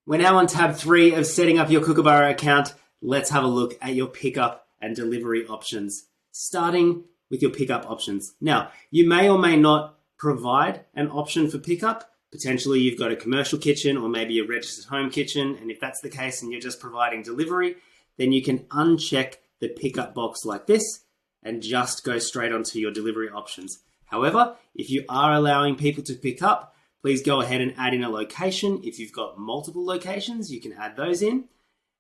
We're now on tab 3 of setting up your Kookaburra account. Let's have a look at your pickup and delivery options, starting with your pickup options. Now, you may or may not provide an option for pickup. Potentially you've got a commercial kitchen or maybe a registered home kitchen, and if that's the case and you're just providing delivery, then you can uncheck the pickup box like this and just go straight onto your delivery options. However, if you are allowing people to pick up, please go ahead and add in a location. If you've got multiple locations, you can add those in.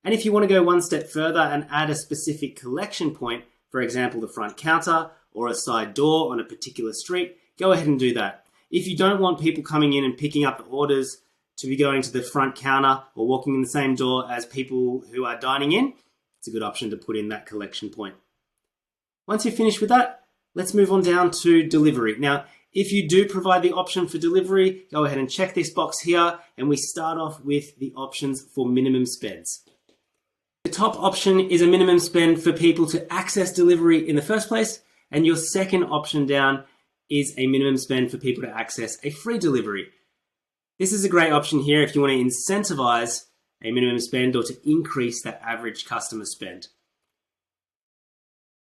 And if you want to go one step further and add a specific collection point, for example, the front counter or a side door on a particular street, go ahead and do that. If you don't want people coming in and picking up the orders to be going to the front counter or walking in the same door as people who are dining in, it's a good option to put in that collection point. Once you're finished with that, let's move on down to delivery. Now, if you do provide the option for delivery, go ahead and check this box here, and we start off with the options for minimum spends. The top option is a minimum spend for people to access delivery in the first place, and your second option down is a minimum spend for people to access a free delivery. This is a great option here if you want to incentivize a minimum spend or to increase that average customer spend.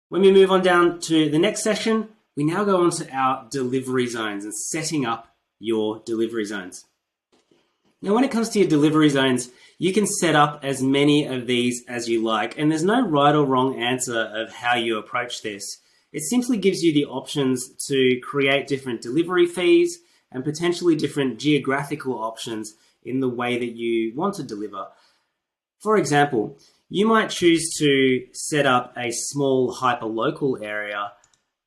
When we move on down to the next section, we now go on to our delivery zones and setting up your delivery zones. Now, when it comes to your delivery zones, you can set up as many of these as you like, and there's no right or wrong answer of how you approach this. It simply gives you the options to create different delivery fees and potentially different geographical options in the way that you want to deliver. For example, you might choose to set up a small hyperlocal area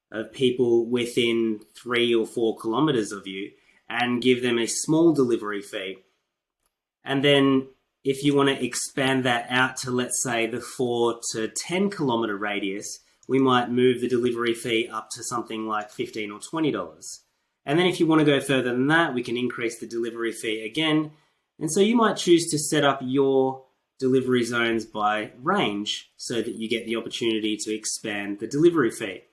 of people within 3 or 4 kilometers of you and give them a small delivery fee. And then if you want to expand that out to, let's say, the 4 to 10 kilometer radius, we might move the delivery fee up to something like $15 or $20. And then if you want to go further than that, we can increase the delivery fee again. And so you might choose to set up your delivery zones by range so that you get the opportunity to expand the delivery fee.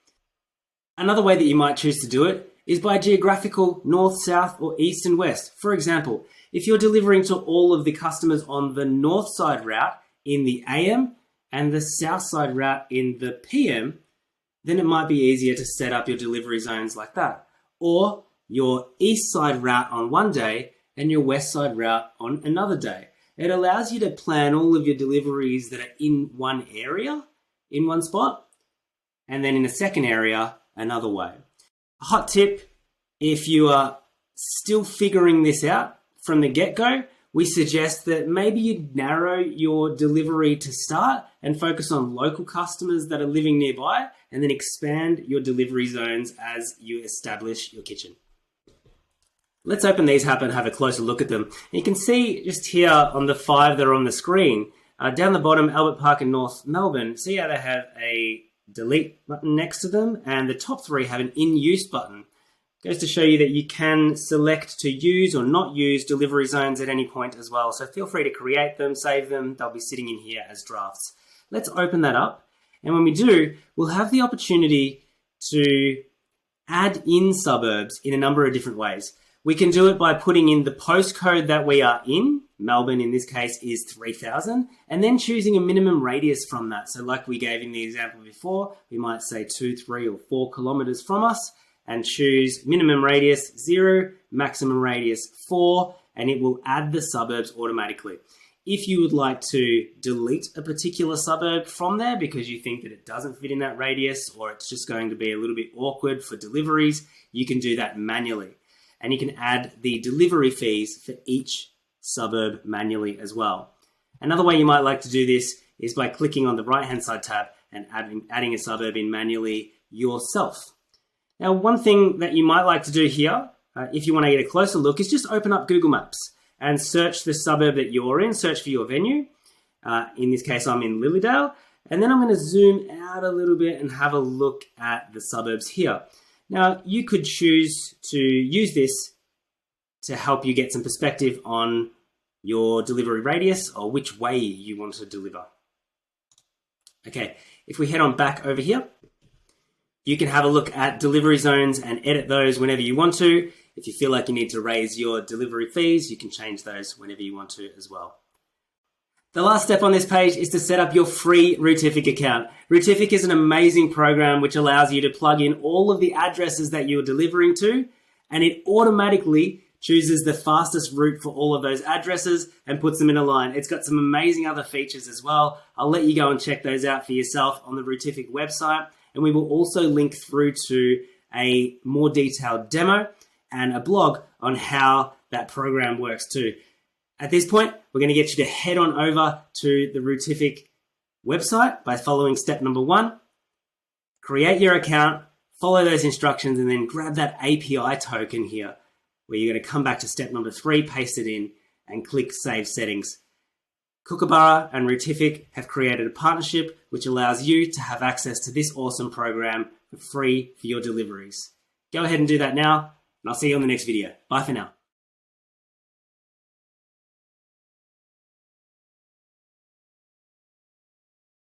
Another way that you might choose to do it is by geographical north, south, or east and west. For example, if you're delivering to all of the customers on the north side route in the AM and the south side route in the PM, then it might be easier to set up your delivery zones like that. Or your east side route on one day and your west side route on another day. It allows you to plan all of your deliveries that are in one area, in one spot, and then in a second area, another way. A hot tip, if you are still figuring this out from the get-go, we suggest that maybe you narrow your delivery to start and focus on local customers that are living nearby, and then expand your delivery zones as you establish your kitchen. Let's open these up and have a closer look at them. And you can see just here on the 5 that are on the screen, down the bottom, Albert Park in North Melbourne, see how they have a delete button next to them, and the top 3 have an in use button. It goes to show you that you can select to use or not use delivery zones at any point as well. So feel free to create them, save them. They'll be sitting in here as drafts. Let's open that up. And when we do, we'll have the opportunity to add in suburbs in a number of different ways. We can do it by putting in the postcode that we are in. Melbourne, in this case, is 3,000, and then choosing a minimum radius from that. So like we gave in the example before, we might say 2, 3, or 4 kilometers from us and choose minimum radius 0, maximum radius 4, and it will add the suburbs automatically. If you would like to delete a particular suburb from there because you think that it doesn't fit in that radius or it's just going to be a little bit awkward for deliveries, you can do that manually. And you can add the delivery fees for each suburb manually as well. Another way you might like to do this is by clicking on the right-hand side tab and adding a suburb in manually yourself. Now, one thing that you might like to do here, if you want to get a closer look, is just open up Google Maps and search the suburb that you're in, search for your venue. In this case, I'm in Lilydale, and then I'm going to zoom out a little bit and have a look at the suburbs here. Now, you could choose to use this to help you get some perspective on your delivery radius or which way you want to deliver. Okay, if we head on back over here, you can have a look at delivery zones and edit those whenever you want to. If you feel like you need to raise your delivery fees, you can change those whenever you want to as well. The last step on this page is to set up your free Rootific account. Rootific is an amazing program which allows you to plug in all of the addresses that you're delivering to, and it automatically chooses the fastest route for all of those addresses and puts them in a line. It's got some amazing other features as well. I'll let you go and check those out for yourself on the Rootific website, and we will also link through to a more detailed demo and a blog on how that program works too. At this point, we're going to get you to head on over to the Rootific website by following step number 1. Create your account, follow those instructions, and then grab that API token here, where you're going to come back to step number 3, paste it in, and click Save Settings. Kookaburra and Rootific have created a partnership which allows you to have access to this awesome program for free for your deliveries. Go ahead and do that now, and I'll see you on the next video. Bye for now.